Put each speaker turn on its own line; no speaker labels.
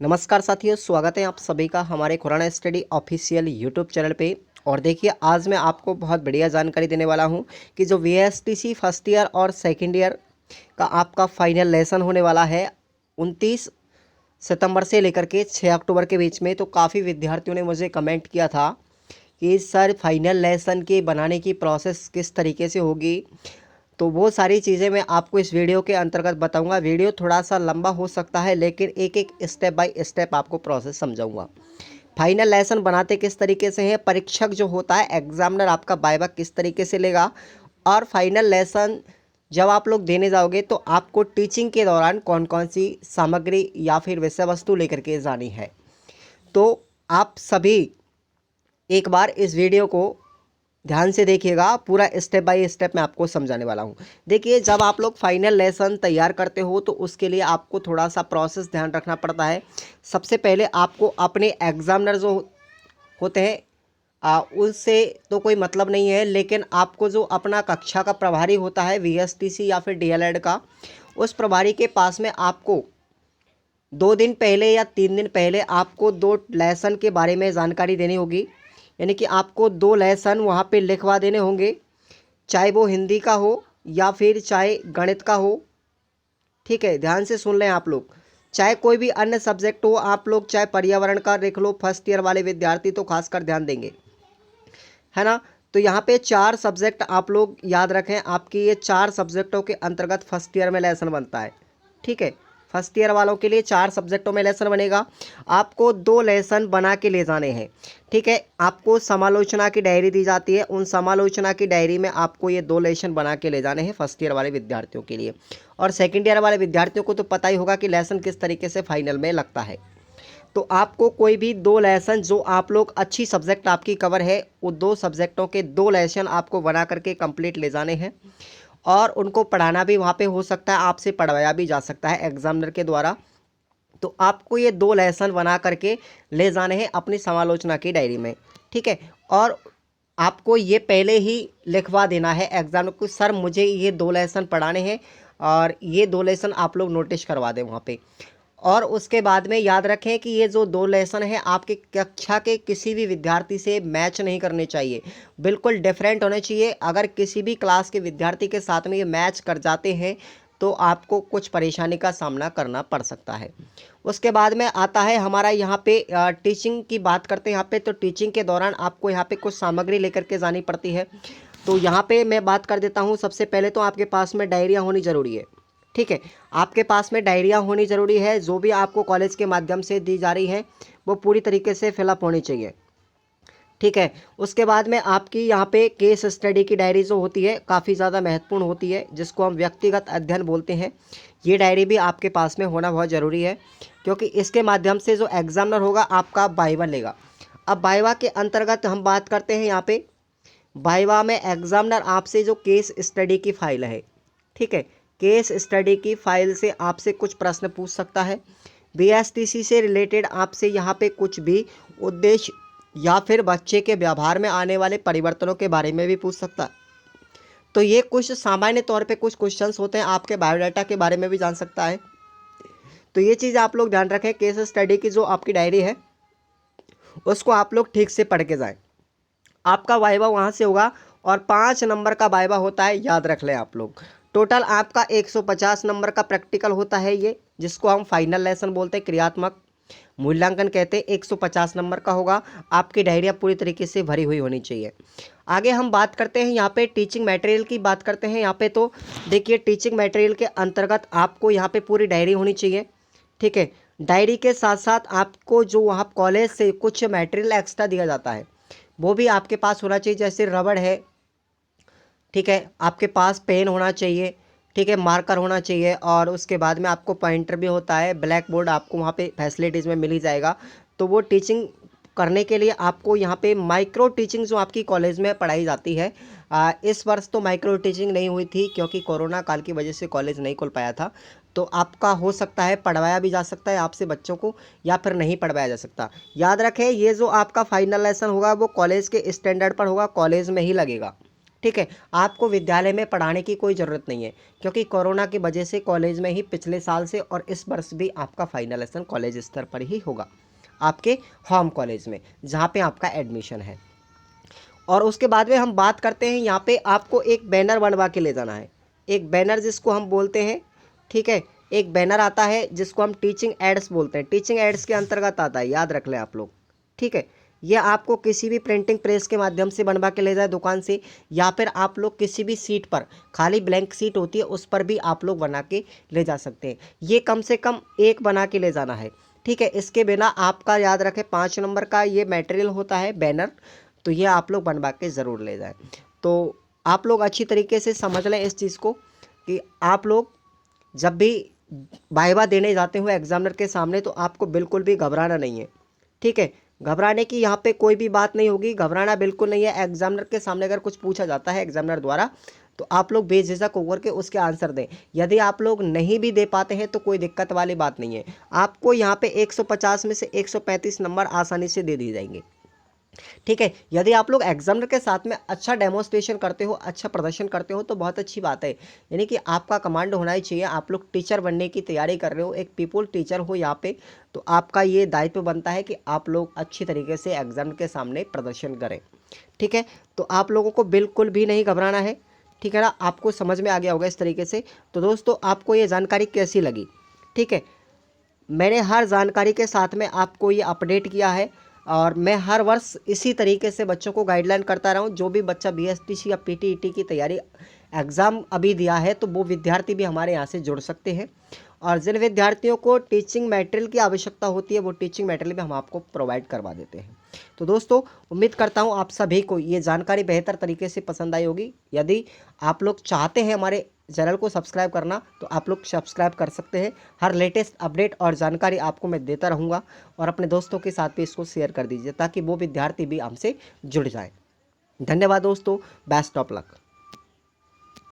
नमस्कार साथियों, स्वागत है आप सभी का हमारे Khurana study official YouTube channel पे। और देखिए, आज मैं आपको बहुत बढ़िया जानकारी देने वाला हूं कि जो वीएसटीसी फर्स्ट ईयर और सेकंड ईयर का आपका फाइनल लेसन होने वाला है 29 सितंबर से लेकर के 6 अक्टूबर के बीच में। तो काफ़ी विद्यार्थियों ने मुझे कमेंट किया था कि सर फाइनल लेसन के बनाने की प्रोसेस किस तरीके से होगी। तो वो सारी चीज़ें मैं आपको इस वीडियो के अंतर्गत बताऊंगा। वीडियो थोड़ा सा लंबा हो सकता है, लेकिन एक एक स्टेप बाय स्टेप आपको प्रोसेस समझाऊंगा। फाइनल लेसन बनाते किस तरीके से है, परीक्षक जो होता है एग्जामिनर आपका वाइवा किस तरीके से लेगा, और फाइनल लेसन जब आप लोग देने जाओगे तो आपको टीचिंग के दौरान कौन कौन सी सामग्री या फिर विषय वस्तु लेकर के जानी है। तो आप सभी एक बार इस वीडियो को ध्यान से देखिएगा, पूरा स्टेप बाय स्टेप मैं आपको समझाने वाला हूँ। देखिए, जब आप लोग फाइनल लेसन तैयार करते हो तो उसके लिए आपको थोड़ा सा प्रोसेस ध्यान रखना पड़ता है। सबसे पहले आपको अपने एग्जामिनर जो होते हैं उनसे तो कोई मतलब नहीं है, लेकिन आपको जो अपना कक्षा का प्रभारी होता है वीएसटीसी या फिर डीएलएड का, उस प्रभारी के पास में आपको 2 दिन पहले या 3 दिन पहले आपको 2 लेसन के बारे में जानकारी देनी होगी। यानी कि आपको 2 लेसन वहाँ पे लिखवा देने होंगे, चाहे वो हिंदी का हो या फिर चाहे गणित का हो। ठीक है, ध्यान से सुन लें आप लोग। चाहे कोई भी अन्य सब्जेक्ट हो, आप लोग चाहे पर्यावरण का लिख लो, फर्स्ट ईयर वाले विद्यार्थी तो खासकर ध्यान देंगे, है ना। तो यहाँ पे 4 सब्जेक्ट आप लोग याद रखें, आपकी ये 4 सब्जेक्टों के अंतर्गत फर्स्ट ईयर में लेसन बनता है। ठीक है, फर्स्ट ईयर वालों के लिए 4 सब्जेक्टों में लेसन बनेगा। आपको 2 लेसन बना के ले जाने हैं। ठीक है, आपको समालोचना की डायरी दी जाती है, उन समालोचना की डायरी में आपको ये 2 लेसन बना के ले जाने हैं फर्स्ट ईयर वाले विद्यार्थियों के लिए। और सेकेंड ईयर वाले विद्यार्थियों को तो पता ही होगा कि लेसन किस तरीके से फाइनल में लगता है। तो आपको कोई भी 2 लेसन जो आप लोग अच्छी सब्जेक्ट आपकी कवर है, वो 2 सब्जेक्टों के 2 लेसन आपको बना करके कंप्लीट ले जाने हैं। और उनको पढ़ाना भी वहाँ पे हो सकता है, आपसे पढ़वाया भी जा सकता है एग्जामिनर के द्वारा। तो आपको ये 2 लेसन बना करके ले जाने हैं अपनी समालोचना की डायरी में। ठीक है, और आपको ये पहले ही लिखवा देना है एग्जाम को, सर मुझे ये 2 लेसन पढ़ाने हैं, और ये 2 लेसन आप लोग नोटिस करवा दें वहाँ पे। और उसके बाद में याद रखें कि ये जो 2 लेसन है आपके कक्षा के किसी भी विद्यार्थी से मैच नहीं करने चाहिए, बिल्कुल डिफरेंट होने चाहिए। अगर किसी भी क्लास के विद्यार्थी के साथ में ये मैच कर जाते हैं तो आपको कुछ परेशानी का सामना करना पड़ सकता है। उसके बाद में आता है हमारा यहाँ पे टीचिंग की बात करते हैं। यहाँ पे तो टीचिंग के दौरान आपको यहाँ पे कुछ सामग्री लेकर के जानी पड़ती है। तो यहाँ पे मैं बात कर देता हूँ। सबसे पहले तो आपके पास में डायरिया होनी ज़रूरी है। ठीक है, आपके पास में डायरिया होनी ज़रूरी है। जो भी आपको कॉलेज के माध्यम से दी जा रही है वो पूरी तरीके से फिलअप होनी चाहिए। ठीक है, उसके बाद में आपकी यहाँ पे केस स्टडी की डायरी जो होती है काफ़ी ज़्यादा महत्वपूर्ण होती है, जिसको हम व्यक्तिगत अध्ययन बोलते हैं। ये डायरी भी आपके पास में होना बहुत ज़रूरी है, क्योंकि इसके माध्यम से जो एग्जामिनर होगा आपका वाइवा लेगा। अब वाइवा के अंतर्गत हम बात करते हैं यहाँ पे। वाइवा में एग्जामिनर आपसे जो केस स्टडी की फाइल है, ठीक है, केस स्टडी की फाइल से आपसे कुछ प्रश्न पूछ सकता है। बीएसटीसी से रिलेटेड आपसे यहाँ पे कुछ भी उद्देश्य या फिर बच्चे के व्यवहार में आने वाले परिवर्तनों के बारे में भी पूछ सकता है। तो ये कुछ सामान्य तौर पे कुछ क्वेश्चंस होते हैं, आपके बायोडाटा के बारे में भी जान सकता है। तो ये चीज़ आप लोग ध्यान रखें, केस स्टडी की जो आपकी डायरी है उसको आप लोग ठीक से पढ़ के जाएं। आपका वाइवा वहाँ से होगा, और 5 नंबर का वाइवा होता है, याद रख लें आप लोग। टोटल आपका 150 नंबर का प्रैक्टिकल होता है ये, जिसको हम फाइनल लेसन बोलते हैं, क्रियात्मक मूल्यांकन कहते हैं। 150 नंबर का होगा। आपकी डायरिया पूरी तरीके से भरी हुई होनी चाहिए। आगे हम बात करते हैं यहाँ पे टीचिंग मटेरियल की बात करते हैं। यहाँ पे तो देखिए, टीचिंग मटेरियल के अंतर्गत आपको यहाँ पे पूरी डायरी होनी चाहिए। ठीक है, डायरी के साथ साथ आपको जो वहाँ कॉलेज से कुछ मटेरियल एक्स्ट्रा दिया जाता है वो भी आपके पास होना चाहिए, जैसे रबड़ है, ठीक है, आपके पास पेन होना चाहिए, ठीक है, मार्कर होना चाहिए, और उसके बाद में आपको पॉइंटर भी होता है। ब्लैक बोर्ड आपको वहाँ पे फैसिलिटीज़ में मिल ही जाएगा। तो वो टीचिंग करने के लिए आपको यहाँ पे माइक्रो टीचिंग जो आपकी कॉलेज में पढ़ाई जाती है, इस वर्ष तो माइक्रो टीचिंग नहीं हुई थी क्योंकि कोरोना काल की वजह से कॉलेज नहीं खुल पाया था। तो आपका हो सकता है पढ़वाया भी जा सकता है आपसे बच्चों को, या फिर नहीं पढ़वाया जा सकता। याद रखें, ये जो आपका फाइनल लेसन होगा वो कॉलेज के स्टैंडर्ड पर होगा, कॉलेज में ही लगेगा। ठीक है, आपको विद्यालय में पढ़ाने की कोई ज़रूरत नहीं है, क्योंकि कोरोना की वजह से कॉलेज में ही पिछले साल से और इस वर्ष भी आपका फाइनल लेसन कॉलेज स्तर पर ही होगा, आपके होम कॉलेज में जहाँ पे आपका एडमिशन है। और उसके बाद में हम बात करते हैं, यहाँ पे आपको एक बैनर बनवा के ले जाना है, एक बैनर जिसको हम बोलते हैं, ठीक है, एक बैनर आता है जिसको हम टीचिंग एड्स बोलते हैं, टीचिंग एड्स के अंतर्गत आता है, याद रख लें आप लोग, ठीक है। ये आपको किसी भी प्रिंटिंग प्रेस के माध्यम से बनवा के ले जाए दुकान से, या फिर आप लोग किसी भी सीट पर, खाली ब्लैंक सीट होती है उस पर भी आप लोग बना के ले जा सकते हैं। ये कम से कम एक बना के ले जाना है, ठीक है। इसके बिना आपका याद रखें 5 नंबर का ये मटेरियल होता है बैनर, तो ये आप लोग बनवा के ज़रूर ले जाएं। तो आप लोग अच्छी तरीके से समझ लें इस चीज़ को कि आप लोग जब भी वाइवा देने जाते हो एग्जामिनर के सामने तो आपको बिल्कुल भी घबराना नहीं है, ठीक है। घबराने की यहाँ पे कोई भी बात नहीं होगी, घबराना बिल्कुल नहीं है। एग्जामिनर के सामने अगर कुछ पूछा जाता है एग्जामिनर द्वारा तो आप लोग बेझिझक होकर के उसके आंसर दें। यदि आप लोग नहीं भी दे पाते हैं तो कोई दिक्कत वाली बात नहीं है, आपको यहाँ पे 150 में से 135 नंबर आसानी से दे दिए जाएंगे, ठीक है। यदि आप लोग एग्जामिनर के साथ में अच्छा डेमोस्ट्रेशन करते हो, अच्छा प्रदर्शन करते हो तो बहुत अच्छी बात है, यानी कि आपका कमांड होना ही चाहिए। आप लोग टीचर बनने की तैयारी कर रहे हो, एक पीपल टीचर हो यहाँ पे, तो आपका ये दायित्व बनता है कि आप लोग अच्छी तरीके से एग्जाम के सामने प्रदर्शन करें, ठीक है। तो आप लोगों को बिल्कुल भी नहीं घबराना है, ठीक है ना। आपको समझ में आ गया होगा इस तरीके से। तो दोस्तों आपको ये जानकारी कैसी लगी, ठीक है। मैंने हर जानकारी के साथ में आपको ये अपडेट किया है और मैं हर वर्ष इसी तरीके से बच्चों को गाइडलाइन करता रहा हूँ। जो भी बच्चा बीएसटीसी या पीटीईटी की तैयारी एग्ज़ाम अभी दिया है तो वो विद्यार्थी भी हमारे यहाँ से जुड़ सकते हैं, और जिन विद्यार्थियों को टीचिंग मटेरियल की आवश्यकता होती है वो टीचिंग मटेरियल भी हम आपको प्रोवाइड करवा देते हैं। तो दोस्तों उम्मीद करता हूँ आप सभी को ये जानकारी बेहतर तरीके से पसंद आई होगी। यदि आप लोग चाहते हैं हमारे चैनल को सब्सक्राइब करना तो आप लोग सब्सक्राइब कर सकते हैं। हर लेटेस्ट अपडेट और जानकारी आपको मैं देता रहूँगा, और अपने दोस्तों के साथ भी इसको शेयर कर दीजिए ताकि वो विद्यार्थी भी हमसे जुड़ जाए। धन्यवाद दोस्तों, बेस्ट ऑफ लक।